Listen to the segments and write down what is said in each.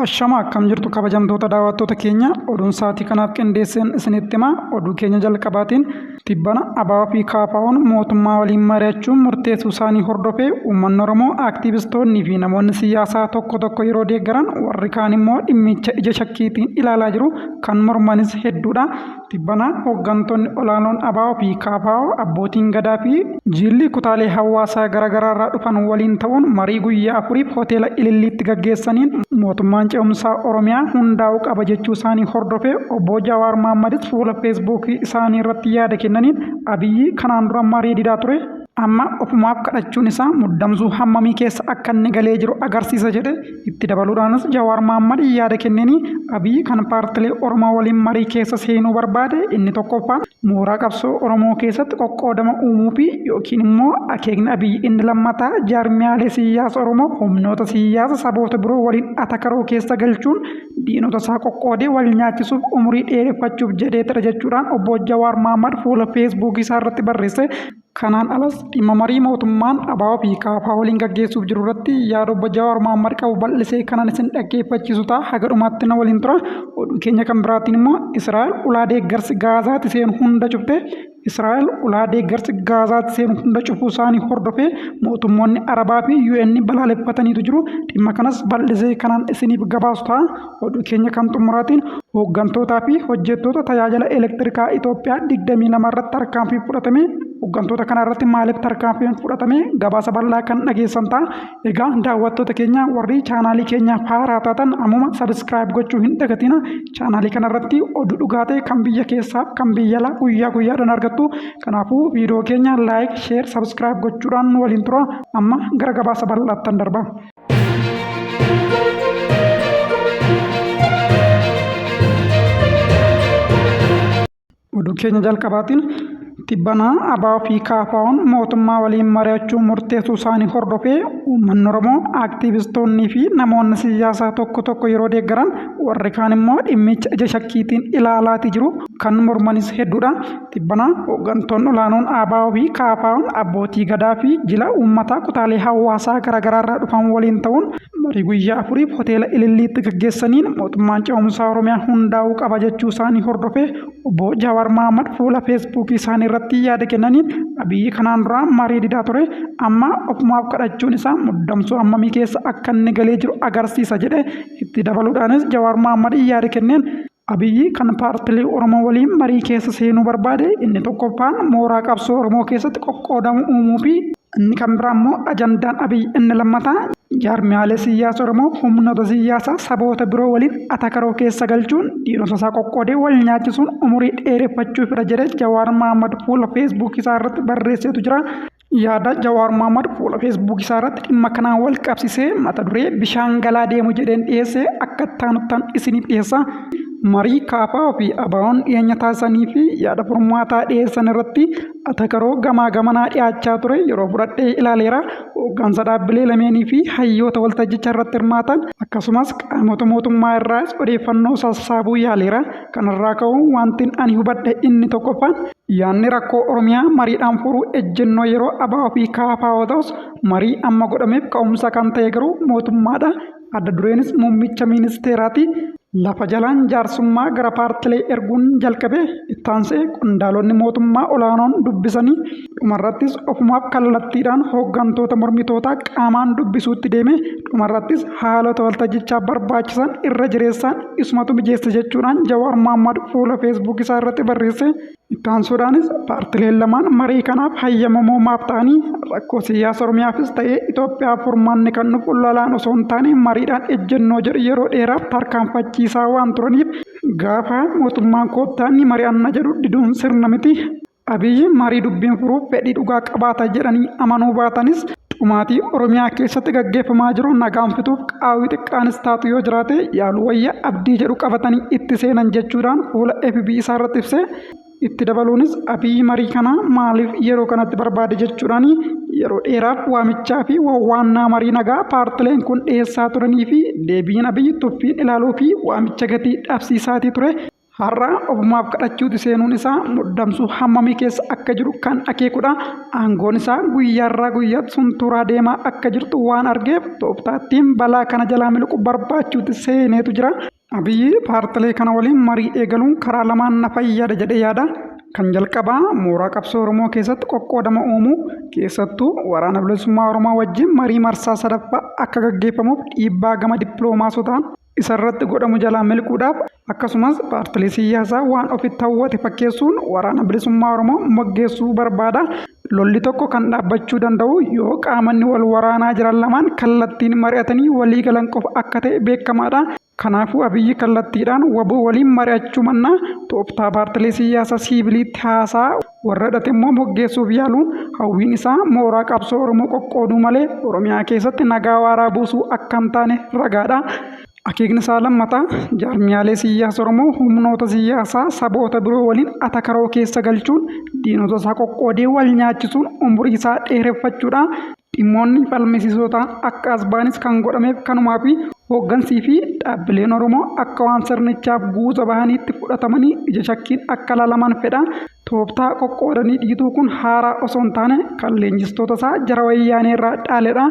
Ashama akkam jirtu kabajamtoota daawwattoota keenya oduun sa'aatii kanaaf qindeesseen isinitti himaa. Oduu keenya jalqabaatiin tibbana ABO fi KFO'n mootummaa waliin mari'achuun murteessuu isaanii hordofee uummanni Oromoo aktiivistoonnii fi namoonni siyaasaa tokko yeroo deeggaran warri kaan immoo dhimmicha ija shakkiitiin ilaalaa jiru. Kan mormanis hedduudha. Tibbana hooggantoonni olaanoon ABO fi KFO abbootiin gadaa fi jilli kutaalee hawaasaa garaagaraa irraa dhufan waliin ta'uun marii guyyaa afuriif hoteela Ililliitti gaggeessaniin mootummaan ce'umsaa Oromiyaa hundaa'uu qaba jechuu isaanii hordofee obbo Jawaar Mohammadis fuula feesbuukii isaanii irratti yaada kennaniin Abiyyi kanaan dura marii didaa ture. Amma ofumaaf kadhachuun isaa muddamsuu hammamii keessa akka inni galee jiru agarsiisa jedhe. Itti dabaluudhaanis Jawaar Mohammad yaada kennanii Abiyyi kan paartilee Oromoo waliin marii keessa seenuu barbaade inni tokkoffaan mooraa qabsoo Oromoo keessatti qoqqoodama uumuu fi yookiin immoo akeekni Abiyyi inni lammataa jaarmiyaalee siyaasa Oromoo humnoota siyaasa saboota biroo waliin atakaroo keessa galchuun diinota isaa qoqqoodee wal nyaachisuuf umurii dheereffachuuf jedheetira jechuudhaan obbo Jawaar Mohammad fuula feesbuukii isaa irratti barreesse. Kanaan alas dhimma marii mootummaan ABO fi KFO waliin gaggeessuuf jiru irratti yaada obbo Jawaar Mohammad qabu bal'isee kanan isin dhaggeeffachiisu ta'a. Haga dhumaatti na waliin tura. Oduu keenya kan biraatiin immoo Israa'el ulaa deeggarsi Gaazaatti seenu hunda cufte. Israa'el ulaa deeggarsi Gaazaatti seenu hunda cufuu isaanii hordofee mootummoonni Arabaa fi UN balaaleffataniitu jiru. Dhimma kanas bal'isee kanan isiniif gabaasu ta'a. Oduu keenya kan xumuraatiin hooggantootaa fi hojjettoota tajaajila elektirikaa Itoophiyaa 22 irratti tarkaanfii fudhatame. Hooggantoota kana irratti maaliif tarkaanfiin fudhatame gabaasa bal'aa kan dhageessan ta'a. Egaa daawwattoota keenya warri chaanaalii keenyaaf haaraa taatan ammuma sabiskiraayib gochuu hin dagatina. Chaanaalii kana irratti oduu dhugaa ta'e kan biyya keessaaf kan biyya alaa guyyaa guyyaadhaan argattu. Kanaafuu viidiyoo keenya laayik, sheer, sabiskiraayib gochuudhaan waliin tura. Amma gara gabaasa bal'aattan darba. Oduu keenya jalqabaatiin tibbana ABO fi KFO'n mootummaa waliin mari'achuun murteessuu isaanii hordofee uummanni Oromoo aktiivistoonnii fi namoonni siyaasaa tokko yeroo deeggaran warri kaan immoo dhimmicha ija shakkiitiin ilaalaatii jiru. Kan mormanis hedduudha. Tibbana hooggantoonni olaanoon ABO fi KFO'n abbootii gadaa fi jila uummataa kutaalee hawaasaa garaagaraa irraa dhufan waliin ta'uun marii guyyaa afuriif hoteela Ililliitti gaggeessaniin mootummaan ce'umsaa Oromiyaa hundaa'uu qaba jechuu isaanii hordofee obbo Jawaar Mohammad fuula feesbuukii isaanii irratti yaada kennaniin Abiyyi kanaan dura marii didaa ture. Amma ofumaaf kadhachuun isaa muddamsuu hammamii keessa akka inni galee jiru agarsiisa jedhe. Itti dabaluudhaanis Jawaar Mohammad yaada kenneen Abiyyi kan paartilee Oromoo waliin marii keessa seenuu barbaade inni tokkoffaan mooraa qabsoo Oromoo keessatti qoqqoodama uumuu fi inni kan biraa immoo ajandaan Abiyyi inni lammataa jaarmiyaalee siyaasa Oromoo humnoota siyaasaa saboota biroo waliin atakaroo keessa galchuun diinota isaa qoqqoodee wal nyaachisuun umurii dheereffachuuf jedhe Jawaar Mohammad fuula feesbuukii isaa irratti barreesseetu jira. Yaada Jawaar Mohammad fuula feesbuukii isaa irratti dhimma kanaan wal qabsisee mata duree bishaan galaa deemu jedheen dhiyeessee akka taanuttaan isiniif dhiyeessa. Marii KFO fi ABO'n dhiyeenya taasisanii fi yaada furmaataa dhiyeessan irratti atakaroo gamaa gamanaa dhiyaachaa ture yeroo fudhadhee ilaaleera. Hooggansa dhaabbilee lameenii fi hayyoota waltajjicha irratti hirmaatan akkasumas qaamota mootummaa irraas odeeffannoo sassaabuu yaaleera. Kanarraa ka'uun wanti ani hubadhe inni tokkoffaan yaadni rakkoo Oromiyaa mariidhaan furuu ejjennoo yeroo ABO fi KFO ta'us marii amma godhameef ka'umsa kan ta'e garuu mootummaadha. Adda dureenis muummicha ministeeraati. Lafa jalaan jaarsummaa gara paartilee erguun jalqabe. Ittaansee qondaalonni mootummaa olaanoon dubbisanii dhumarrattis ofumaaf kallattiidhaan hooggantoota mormitootaa qaamaan dubbisuutti deeme. Dhumarrattis haalota waltajjichaa barbaachisan irra jireessaan isumatu mijeesse jechuudhaan Jawaar Mohammad fuula feesbuukii isaa irratti barreesse. Ittaansuudhaanis paartileen lamaan marii kanaaf hayyamamoo maaf ta'anii rakkoo siyaasa Oromiyaafis ta'ee Itoophiyaaf furmaanni kan nuuf olaanaan osoo hin taane mariidhaan ejjennoo jedhu yeroo dheeraaf tarkaanfachiisaa waan turaniif gaafa mootummaan koottaanni mari'anna jedhu diduun sirna miti. Abiyyi marii dubbiin furuuf fedhii dhugaa qabaata jedhanii amanuu baatanis dhumaatii Oromiyaa keessatti gaggeeffamaa jiru nagaan fituuf qaawwii xiqqaanis taatu yoo jiraate yaaluu wayya abdii jedhu qabatanii itti seenan jechuudhaan fuula FB isaa irratti ibse. Itti dabaluunis Abiyyi marii kana maaliif yeroo kanatti barbaade jechuudhaan yeroo dheeraaf waamichaa fi wawwaannaa marii nagaa paartileen kun dhiyeessaa turanii fi deebiin Abiyyi tuffiin ilaaluu fi waamicha gatii dhabsiisaatii ture. har'a ofumaaf kadhachuuti seenuun isaa muddamsuu hammamii keessa akka jiru kan akeekudha. Aangoon isaa guyyaarraa guyyaatti sunturaa deemaa akka jirtu waan argeef tooftaattiin balaa kana jalaa miliqu barbaachuuti seeneetu jira. Abiyyi paartilee kana waliin marii eegaluun karaa lamaan na fayyada jedhee yaada. Kan jalqabaa mooraa qabsoo Oromoo keessatti qoqqoodama uumuu keessattuu waraana bilisummaa Oromoo wajjin marii marsaa sadaffaa akka gaggeeffamuuf dhiibbaa gama dippiloomaatotaan isarratti godhamu jalaa miliquudhaaf akkasumas paartilee siyaasaa waan ofitti hawwate fakkeessuun waraana bilisummaa Oromoo moggeessuu barbaada. Lolli tokko kan dhaabbachuu danda'u yoo qaamanni wal waraanaa jiran lamaan kallattiin mari'atanii walii galan qofa akka ta'e beekamaadha. Kanaafuu Abiyyi kallattiidhaan waboo waliin mari'achuu mannaa tooftaa paartilee siyaasaa siiviliitti haasaa warra hidhate immoo moggeessuuf yaaluun hawwiin isaa mooraa qabsoo Oromoo qoqqooduu malee Oromiyaa keessatti nagaa waaraa buusuu akka hin taane ragaadha. Akeekni isaa lammataa jaarmiyaalee siyaasa Oromoo humnoota siyaasaa saboota biroo waliin atakaroo keessa galchuun diinota isaa qoqqoodee wal nyaachisuun umurii isaa dheereffachuudha. Dhimmoonni falmisiisoo ta'an akka as baanis kan godhameef kanumaa fi hooggansii fi dhaabbileen Oromoo akka waan sirnichaaf guuta bahaniitti fudhatamanii ija shakkiin akka laalaman fedha. Tooftaa qoqqoodanii dhiituu kun haaraa osoo hin taane kan leenjistoota isaa jara wayyaanee irraa dhaaledha.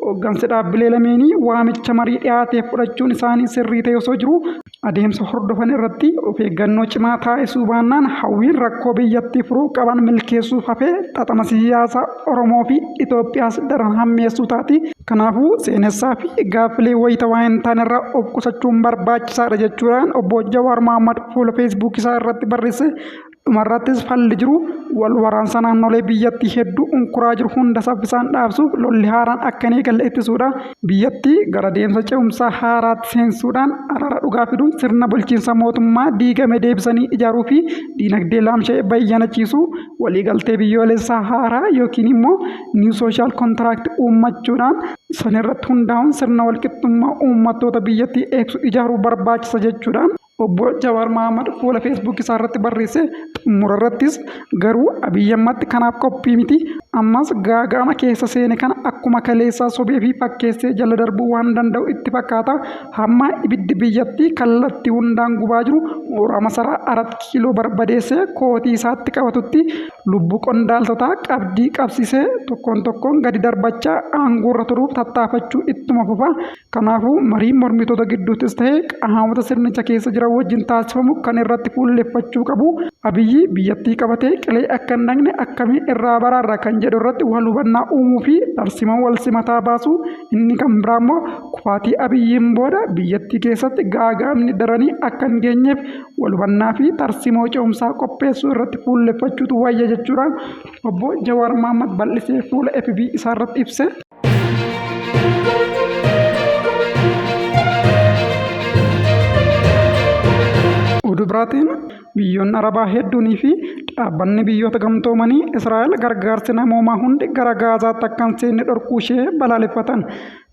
Hooggansi dhaabbilee lameenii waamicha marii dhiyaateef fudhachuun isaanii sirrii ta'e osoo jiru adeemsa hordofan irratti of eeggannoo cimaa taasisuu baannaan hawwiin rakkoo biyyattii furuu qaban milkeessuuf hafee xaxama siyaasaa Oromoo fi Itoophiyaas daran hammeessuu taati. Kanaafuu seenessaa fi gaaffilee wayita waan hin taane irraa of qusachuun barbaachisaadha jechuudhaan obbo Jawaar Mohaammed fuula feesbuukii isaa irratti barreesse. Dhumarrattis falli jiru wal waraansa naannolee biyyattii hedduu unkuraa jiru hunda saffisaan dhaabsuuf lolli haaraan akka hin eegalle ittisuudha. Biyyattii gara deemsa ce'umsaa haaraatti seensuudhaan araara dhugaa fiduun sirna bulchiinsa mootummaa diigame deebisanii ijaaruu fi diinagdee laamsha'ee bayyanachiisu waliigaltee biyyoolessaa haaraa yookiin immoo niiw sooshaal kontiraakti uummachuudhaan sanirratti hundaa'uun sirna walqixxummaa uummattoota biyyattii eegsu ijaaruu barbaachisa jechuudhaan obbo Jawaar Mohaammed fuula feesbuukii isaa irratti barreesse. Xumura irrattis garuu Abiyyi ammatti kanaaf qophii miti. Ammas gaaga'ama keessa seene kana akkuma kaleessaa sobee fi fakkeessee jala darbuu waan danda'u itti fakkaata. Hamma ibiddi biyyattii kallattii hundaan gubaa jiru mooraa masaraa 4 kiiloo barbadeessee kootii isaatti qabatutti lubbuu qondaaltotaa qabdii qabsiisee tokkoon tokkoon gadi darbachaa aangoorra turuuf tattaafachuu ittuma fufa. Kanaafuu mariin mormitoota gidduuttis ta'ee qaamota sirnicha keessa jiran wajjin taasifamu kan irratti fuulleffachuu qabu. Abiyyi biyyattii qabatee qilee akka hin dhaqne akkamiin irraa baraarra kan jedhu irratti wal hubannaa uumuu fi tarsimoo wal simataa baasu. Inni kan biraa immoo kufaatii Abiyyiin booda biyyattii keessatti gaaga'amni daranii akka hin geenyeef wal hubannaa fi tarsimoo ce'umsaa qopheessuu irratti fuulleffachuutu wayya jechuudhaan obbo Jawaar Mohaammed bal'isee fuula FB isaa irratti ibse. Oduu biraatiin biyyoonni Arabaa hedduunii fi dhaabbanni biyyoota gamtoomanii Israa'el gargaarsi namoomaa hundi gara Gaazaatti akka hin seenne dhorkuu ishee balaaleffatan.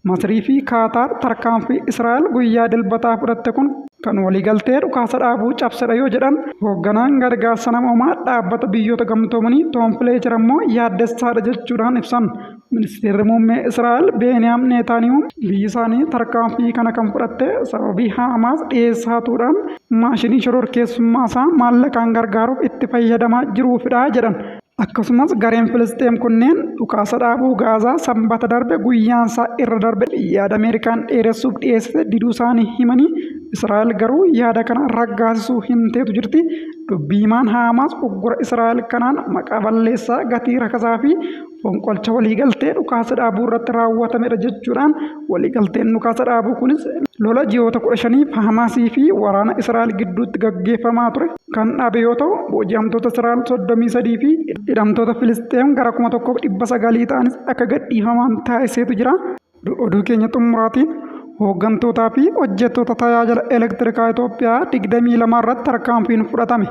Masrii fi Kaataar tarkaanfii Israa'el guyyaa dilbataa fudhatte kun kan waliigaltee dhukaasa dhaabuu cabsedha yoo jedhan hoogganaan gargaarsa namoomaa dhaabbata biyyoota gamtoomanii Toom Fileecher immoo yaaddessaadha jechuudhaan ibsan. Ministeerri muummee Israa'el Beeniyaamin Neetaaniyuu biyyi isaanii tarkaanfii kana kan fudhatte sababii Haamaas dhiyeessaatuudhaan maashinii shororkeessummaa isaa maallaqaan gargaaruuf itti fayyadamaa jiruufidha jedhan. Akkasumas gareen Filisxeem kunneen dhukaasa dhaabuu Gaazaa sanbata darbe guyyaansaa irra darbe yaada Ameerikaan dheeressuuf dhiyeessite diduu isaanii himanii Israa'el garuu yaada kana raggaasisuu himteetu jirti. Dubbii himaan Haamaas uggura Israa'el kanaan maqaa balleessaa gatii rakasaa fi fonqolcha waliigaltee dhukaasa dhaabuu irratti raawwatamedha jechuudhaan waliigalteen dhukaasa dhaabuu kunis lola ji'oota 15 Haamaasii fi waraana Israa'el gidduutti gaggeeffamaa ture kan dhaabe yoo ta'u booji'amtoota Israa'el 33 fi hidhamtoota Filisxeem gara 1900 ta'anis akka gadhiifaman taasiseetu jira. Oduu keenya xumuraatiin hooggantoota fi hojjettoota tajaajila elektirikaa Itoophiyaa 22 irratti tarkaanfiin fudhatame.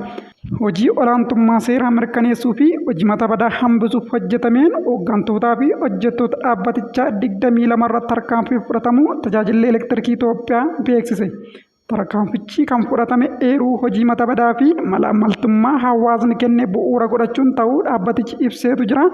Hojii olaantummaa seeraa mirkaneessuu fi hojii mata badaa hambisuuf hojjetameen hooggantoota fi hojjettoota dhaabbatichaa 22 irratti tarkaanfiin fudhatamu tajaajilli elektirikii Itoophiyaa beeksise. Tarkaanfichi kan fudhatame eeruu hojii mata badaa fi malaamaltummaa hawaasni kenne bu'uura godhachuun ta'uu dhaabbatichi ibseetu jira.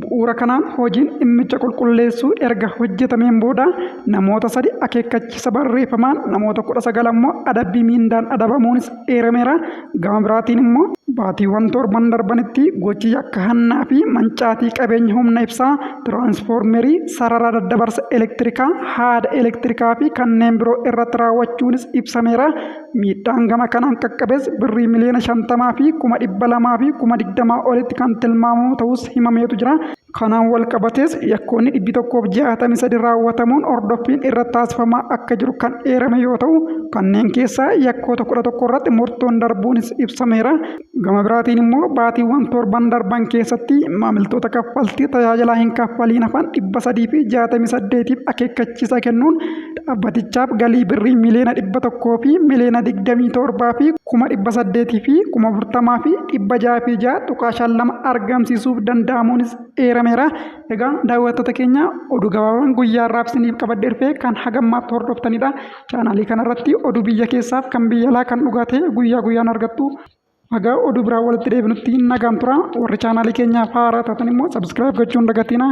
Bu'uura kanaan hojiin dhimmicha qulqulleessuu erga hojjetameen booda namoota 3 akeekkachiisa barreeffamaan namoota 19 immoo adabbii miindaan adabamuunis eerameera. Gama biraatiin immoo baatiiwwan torban darbanitti gochi yakka hannaa fi mancaatii qabeenya humna ibsaa, tiraansfoormerii, sarara daddabarsa elektirikaa, haada elektirikaa fi kanneen biroo irratti raawwachuunis ibsameera. Miidhaan gama kanaan qaqqabes birrii miliyoona 50 fi 200,000 fi 20,000 olitti kan tilmaamamu ta'us himameetu jira. Kanaan wal qabates yakkoonni 163 raawwatamuun hordoffiin irratti taasifamaa akka jiru kan eerame yoo ta'u, kanneen keessaa yakkoota 11 irratti murtoon darbuunis ibsameera. Gama biraatiin immoo baatiiwwan torban darban keessatti maamiltoota kaffaltii tajaajilaa hin kaffaliin hafan 368 akeekkachiisa kennuun dhaabbatichaaf galii birrii miliyoona 100 fi miliyoona 27 fi 800 fi 40,000 fi 606.2 argamsiisuuf danda'amuunis eerameera. Egaa daawwattoota keenya oduu gabaabaan guyyaa irraa isiniif qabadhee dhufe kan hagammaatti hordoftanidha. Chaanaalii kanarratti oduu biyya keessaaf kan biyya alaa kan dhugaa ta'e guyyaa guyyaan argattu. Egaa oduu biraa walitti deebinutti nagaan tura. Warri chaanaalii keenyaaf haaraa taatan immoo sabiskiraayib gochuun dagatina.